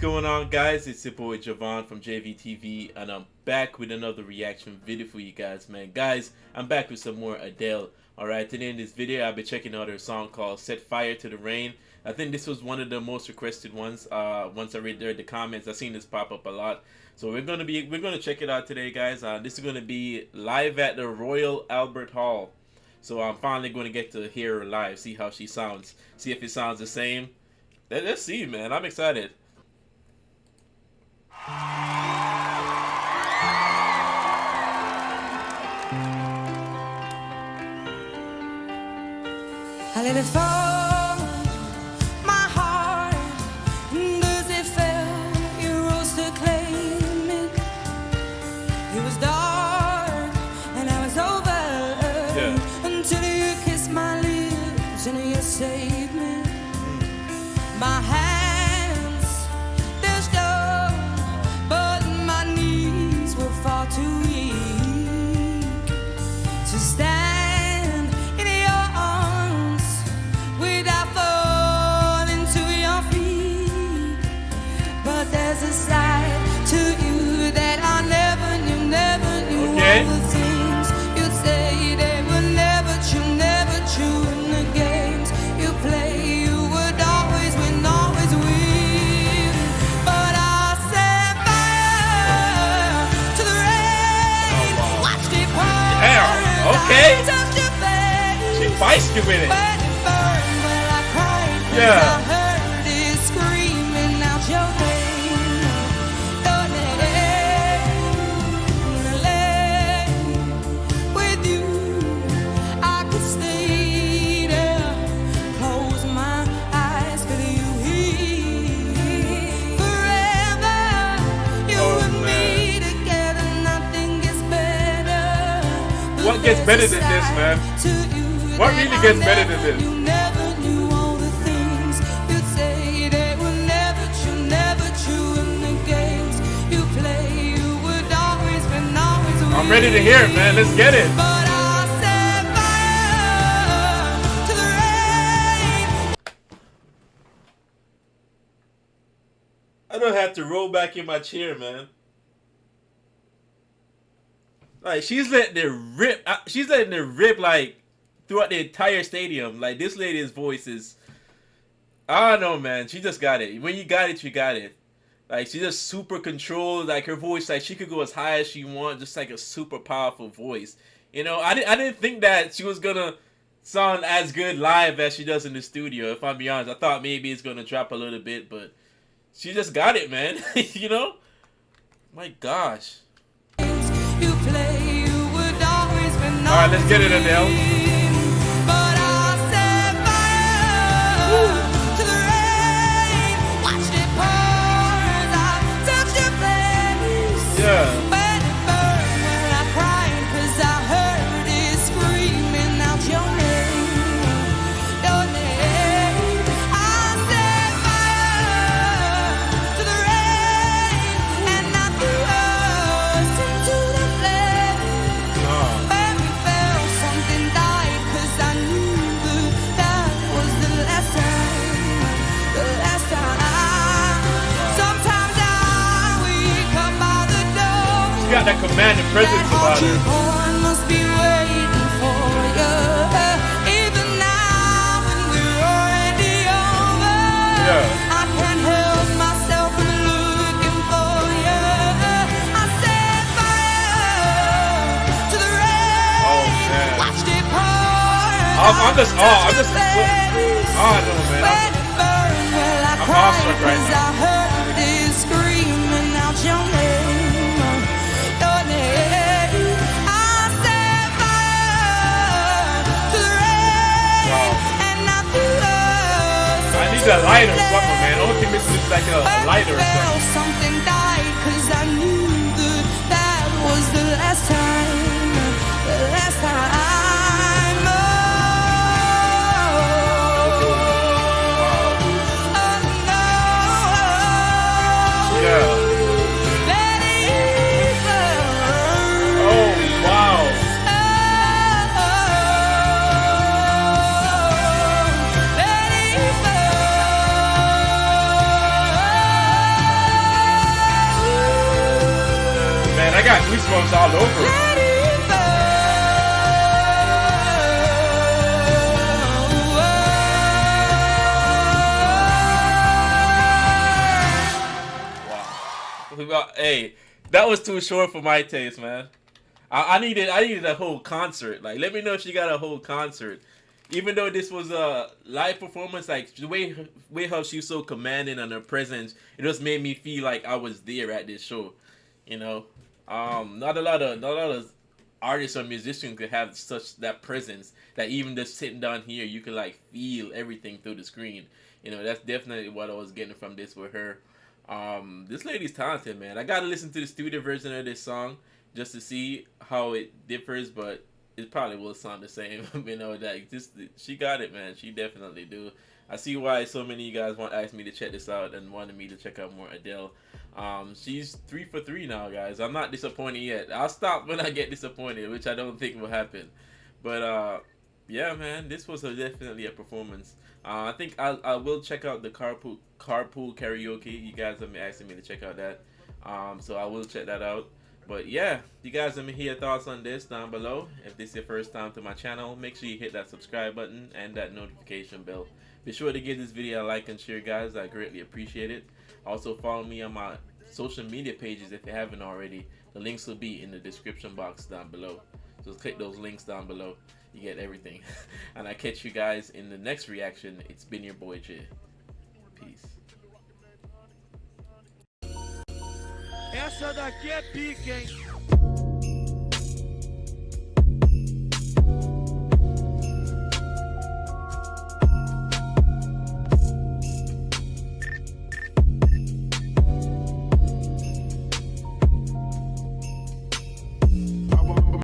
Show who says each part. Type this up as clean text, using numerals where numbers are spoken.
Speaker 1: going on, guys? It's your boy Javon from JVTV, and I'm back with another reaction video for you guys, man. Guys, I'm back with some more Adele. Alright, today in this video, I'll be checking out her song called Set Fire to the Rain. I think this was one of the most requested ones. Once I read the comments, I've seen this pop up a lot. So we're gonna check it out today, guys. This is gonna be live at the Royal Albert Hall. So I'm finally gonna get to hear her live, see how she sounds, see if it sounds the same. Let's see, man. I'm excited.
Speaker 2: I let it fall, my heart, as it fell, you rose to claim it. It was dark, and I was over, until you kissed my lips, and you saved me. My hands, they're stone, but my knees were far too weak to stand in your arms without falling to your feet. But there's a side to you that I never knew.
Speaker 1: Okay.
Speaker 2: All the things you say, they were never true, in the games you play. You would always win, always win. But I set fire to the rain. Watched it burn.
Speaker 1: Yeah, okay.
Speaker 2: Touched your face.
Speaker 1: She feisty with it.
Speaker 2: Let it burn. Well, I cried 'cause
Speaker 1: Yeah.
Speaker 2: I heard it screaming out your name. Your name. With you, I could stay there. Close my eyes, feel you here. Forever, you and me together, nothing gets better.
Speaker 1: What gets better than this, man? What really gets better than this?
Speaker 2: You never knew all the things you'd say. They were never true in the games you play. You would always win, always win.
Speaker 1: I'm ready to hear it, man. Let's get it.
Speaker 2: But I set fire to the rain.
Speaker 1: I don't have to roll back in my chair, man. Like, she's letting it rip. She's letting it rip, like, throughout the entire stadium. Like, this lady's voice is, I don't know, man. She just got it. When you got it, you got it. Like, she's just super controlled. Like, her voice, like, she could go as high as she wants. Just like a super powerful voice. You know, I didn't think that she was gonna sound as good live as she does in the studio. If I'm being honest, I thought maybe it's gonna drop a little bit, but she just got it, man. You know? My gosh.
Speaker 2: You play, you would always win.
Speaker 1: All right, let's get it, Adele.
Speaker 2: But I set fire to the rain. Watched it pour. I touched your face.
Speaker 1: Yeah.
Speaker 2: When it burned, well, I cried 'cause I heard it screaming out your name. Your name. I set fire to the rain, and I threw us into the flame. When we fell, something died 'cause I knew that was the last time. The last time. Sometimes I wake up by the door.
Speaker 1: She got that command and presence about her.
Speaker 2: Born must be waiting for you. Even now when we're already over, I can't help myself from looking for you. I set fire to the rain.
Speaker 1: Oh, man.
Speaker 2: Watched it pour.
Speaker 1: I'm just, I know, man.
Speaker 2: When it burned, well, I
Speaker 1: I'm
Speaker 2: cried
Speaker 1: awestruck right
Speaker 2: 'cause
Speaker 1: now.
Speaker 2: I heard it screaming out your name. Your name. I set fire to the rain.
Speaker 1: Wow.
Speaker 2: And I threw us
Speaker 1: I need a lighter or something, man. Only thing missing is like a lighter or something.
Speaker 2: Something died 'cause I knew that was the last time. The last time.
Speaker 1: Yeah. Oh, wow. drums all over.
Speaker 2: Let it
Speaker 1: Wow. Hey, that was too short for my taste, man. I needed a whole concert. Like, let me know if she got a whole concert. Even though this was a live performance, like the way how she was so commanding and her presence, it just made me feel like I was there at this show. You know, not a lot of artists or musicians could have that presence. That even just sitting down here, you could like feel everything through the screen. You know, that's definitely what I was getting from this with her. This lady's talented, man. I gotta listen to the studio version of this song just to see how it differs, but it probably will sound the same. You know, like she got it, man. She definitely do. I see why so many of you guys asked me to check this out and wanted me to check out more Adele. She's 3 for 3 now, guys. I'm not disappointed yet. I'll stop when I get disappointed, which I don't think will happen. But yeah, man, this was definitely a performance. I think I will check out the carpool karaoke. You guys have been asking me to check out that. So I will check that out. But yeah, you guys let me hear your thoughts on this down below. If this is your first time to my channel, make sure you hit that subscribe button and that notification bell. Be sure to give this video a like and share, guys. I greatly appreciate it. Also follow me on my social media pages if you haven't already. The links will be in the description box down below. So click those links down below. You get everything. And I catch you guys in the next reaction. It's been your boy J. Peace.
Speaker 3: Essa daqui é pica, hein?